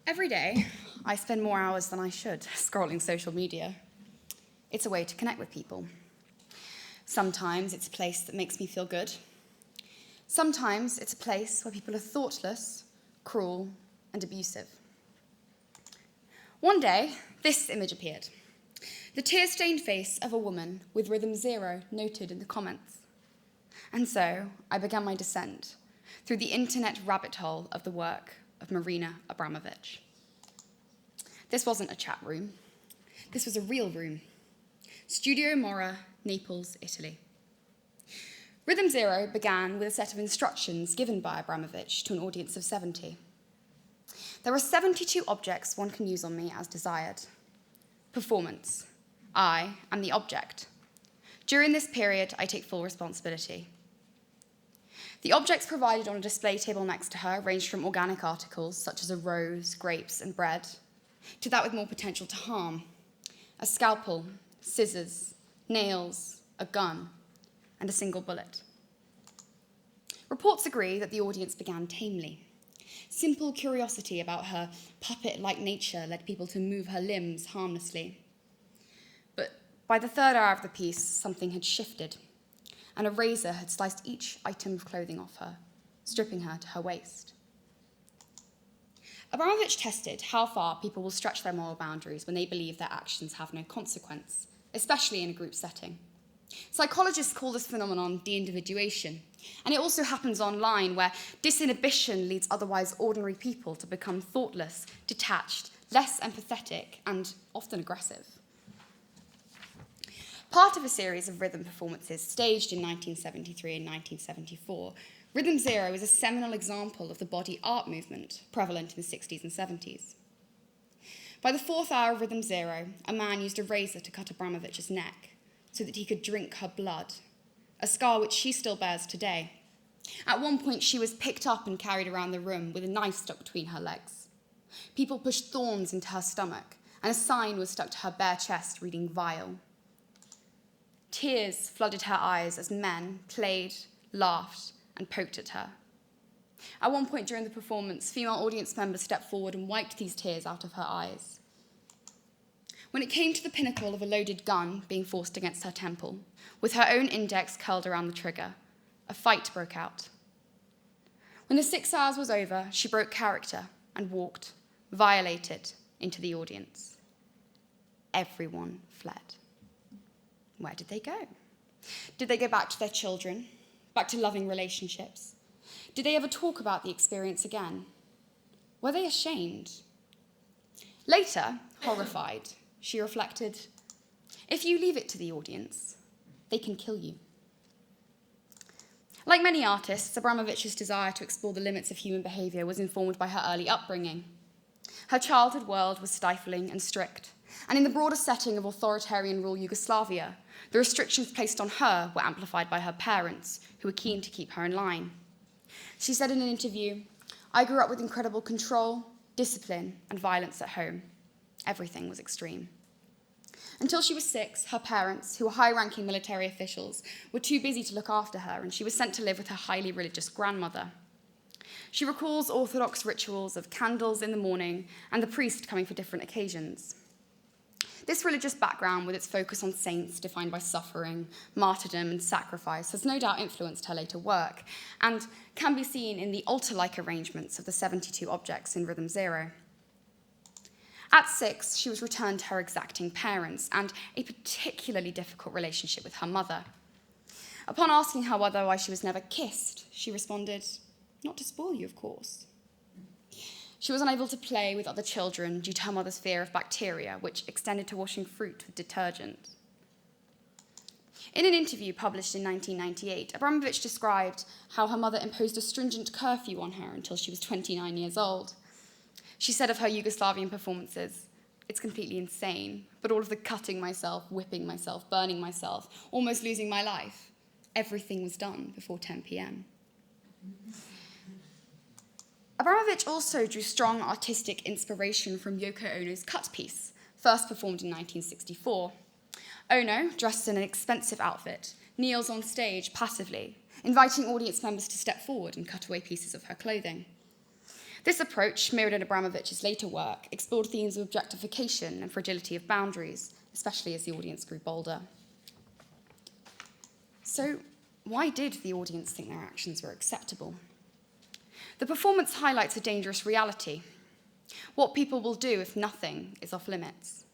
Every day, I spend more hours than I should scrolling social media. It's a way to connect with people. Sometimes it's a place that makes me feel good. Sometimes it's a place where people are thoughtless, cruel, and abusive. One day, this image appeared. The tear-stained face of a woman with rhythm 0 noted in the comments. And so I began my descent through the internet rabbit hole of the work of Marina Abramović. This wasn't a chat room. This was a real room. Studio Mora, Naples, Italy. Rhythm 0 began with a set of instructions given by Abramović to an audience of 70. There are 72 objects one can use on me as desired. Performance. I am the object. During this period, I take full responsibility. The objects provided on a display table next to her ranged from organic articles, such as a rose, grapes, and bread, to that with more potential to harm: a scalpel, scissors, nails, a gun, and a single bullet. Reports agree that the audience began tamely. Simple curiosity about her puppet-like nature led people to move her limbs harmlessly. But by the third hour of the piece, something had shifted, and a razor had sliced each item of clothing off her, stripping her to her waist. Abramović tested how far people will stretch their moral boundaries when they believe their actions have no consequence, especially in a group setting. Psychologists call this phenomenon de-individuation, and it also happens online, where disinhibition leads otherwise ordinary people to become thoughtless, detached, less empathetic, and often aggressive. Part of a series of rhythm performances staged in 1973 and 1974, Rhythm 0 is a seminal example of the body art movement prevalent in the 60s and 70s. By the fourth hour of Rhythm 0, a man used a razor to cut Abramović's neck so that he could drink her blood, a scar which she still bears today. At one point, she was picked up and carried around the room with a knife stuck between her legs. People pushed thorns into her stomach, and a sign was stuck to her bare chest reading "vile." Tears flooded her eyes as men played, laughed, and poked at her. At one point during the performance, female audience members stepped forward and wiped these tears out of her eyes. When it came to the pinnacle of a loaded gun being forced against her temple, with her own index curled around the trigger, a fight broke out. When the 6 hours was over, she broke character and walked, violated, into the audience. Everyone fled. Where did they go? Did they go back to their children, back to loving relationships? Did they ever talk about the experience again? Were they ashamed? Later, horrified, she reflected, if you leave it to the audience, they can kill you. Like many artists, Abramović's desire to explore the limits of human behavior was informed by her early upbringing. Her childhood world was stifling and strict, and in the broader setting of authoritarian rule Yugoslavia, the restrictions placed on her were amplified by her parents, who were keen to keep her in line. She said in an interview, "I grew up with incredible control, discipline, and violence at home. Everything was extreme." Until she was 6, her parents, who were high-ranking military officials, were too busy to look after her, and she was sent to live with her highly religious grandmother. She recalls Orthodox rituals of candles in the morning and the priest coming for different occasions. This religious background, with its focus on saints defined by suffering, martyrdom, and sacrifice, has no doubt influenced her later work, and can be seen in the altar-like arrangements of the 72 objects in Rhythm 0. At 6, she was returned to her exacting parents and a particularly difficult relationship with her mother. Upon asking her mother why she was never kissed, she responded, "Not to spoil you, of course." She was unable to play with other children due to her mother's fear of bacteria, which extended to washing fruit with detergent. In an interview published in 1998, Abramović described how her mother imposed a stringent curfew on her until she was 29 years old. She said of her Yugoslavian performances, "It's completely insane, but all of the cutting myself, whipping myself, burning myself, almost losing my life, everything was done before 10 p.m. Abramović also drew strong artistic inspiration from Yoko Ono's Cut piece, first performed in 1964. Ono, dressed in an expensive outfit, kneels on stage passively, inviting audience members to step forward and cut away pieces of her clothing. This approach, mirrored in Abramović's later work, explored themes of objectification and fragility of boundaries, especially as the audience grew bolder. So, why did the audience think their actions were acceptable? The performance highlights a dangerous reality: what people will do if nothing is off limits.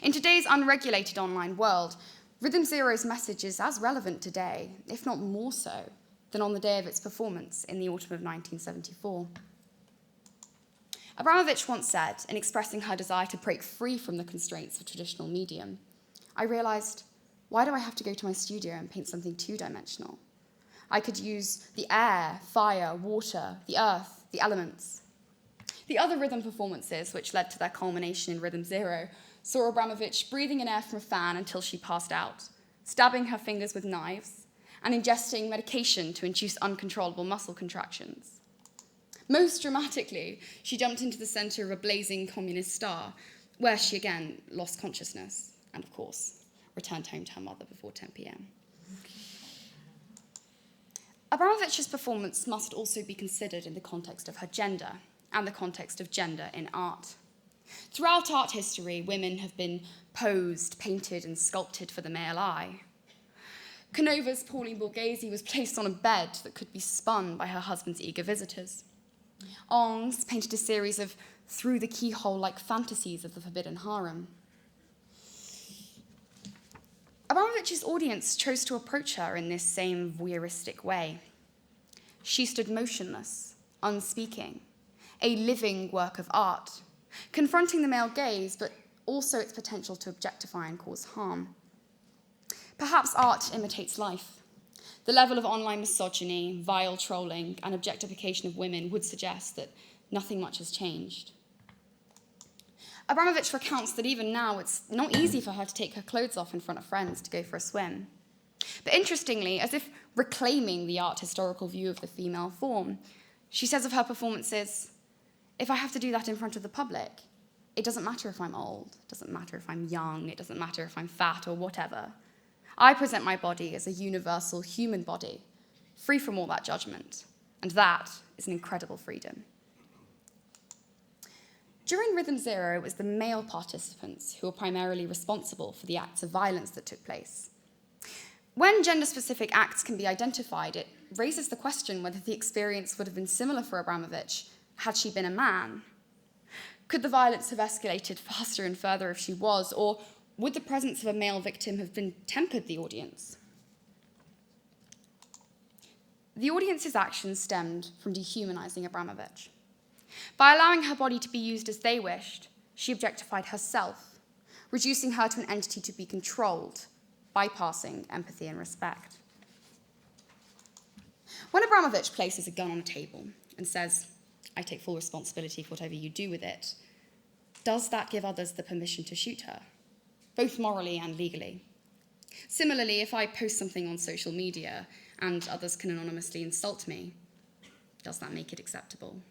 In today's unregulated online world, Rhythm Zero's message is as relevant today, if not more so, than on the day of its performance in the autumn of 1974. Abramović once said, in expressing her desire to break free from the constraints of traditional medium, "I realized, why do I have to go to my studio and paint something two-dimensional? I could use the air, fire, water, the earth, the elements." The other rhythm performances, which led to their culmination in Rhythm Zero, saw Abramović breathing in air from a fan until she passed out, stabbing her fingers with knives, and ingesting medication to induce uncontrollable muscle contractions. Most dramatically, she jumped into the center of a blazing communist star, where she again lost consciousness, and of course, returned home to her mother before 10 p.m. Abramović's performance must also be considered in the context of her gender, and the context of gender in art. Throughout art history, women have been posed, painted, and sculpted for the male eye. Canova's Pauline Borghese was placed on a bed that could be spun by her husband's eager visitors. Ong's painted a series of through-the-keyhole-like fantasies of the forbidden harem. Abramović's audience chose to approach her in this same voyeuristic way. She stood motionless, unspeaking, a living work of art, confronting the male gaze, but also its potential to objectify and cause harm. Perhaps art imitates life. The level of online misogyny, vile trolling, and objectification of women would suggest that nothing much has changed. Abramović recounts that even now it's not easy for her to take her clothes off in front of friends to go for a swim. But interestingly, as if reclaiming the art historical view of the female form, she says of her performances, "If I have to do that in front of the public, it doesn't matter if I'm old, it doesn't matter if I'm young, it doesn't matter if I'm fat or whatever. I present my body as a universal human body, free from all that judgment, and that is an incredible freedom." During Rhythm Zero, it was the male participants who were primarily responsible for the acts of violence that took place. When gender-specific acts can be identified, it raises the question whether the experience would have been similar for Abramović had she been a man. Could the violence have escalated faster and further if she was, or would the presence of a male victim have tempered the audience? The audience's actions stemmed from dehumanizing Abramović. By allowing her body to be used as they wished, she objectified herself, reducing her to an entity to be controlled, bypassing empathy and respect. When Abramović places a gun on a table and says, "I take full responsibility for whatever you do with it," does that give others the permission to shoot her, both morally and legally? Similarly, if I post something on social media and others can anonymously insult me, does that make it acceptable?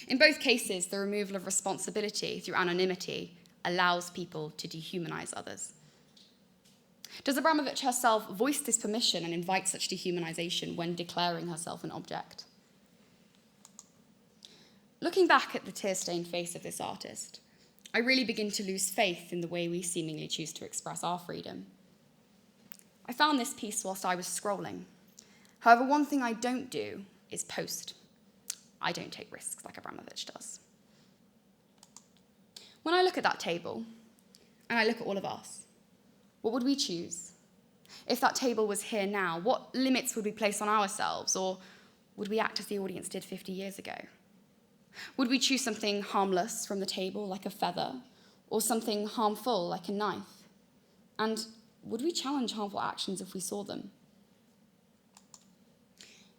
In both cases, the removal of responsibility through anonymity allows people to dehumanize others. Does Abramović herself voice this permission and invite such dehumanization when declaring herself an object? Looking back at the tear-stained face of this artist, I really begin to lose faith in the way we seemingly choose to express our freedom. I found this piece whilst I was scrolling. However, one thing I don't do is post. I don't take risks like Abramović does. When I look at that table, and I look at all of us, what would we choose? If that table was here now, what limits would we place on ourselves, or would we act as the audience did 50 years ago? Would we choose something harmless from the table, like a feather, or something harmful, like a knife? And would we challenge harmful actions if we saw them?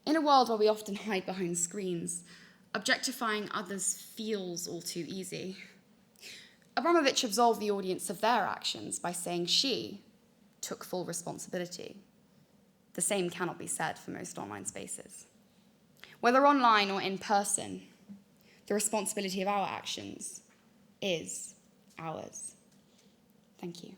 In a world where we often hide behind screens, objectifying others feels all too easy. Abramović absolved the audience of their actions by saying she took full responsibility. The same cannot be said for most online spaces. Whether online or in person, the responsibility of our actions is ours. Thank you.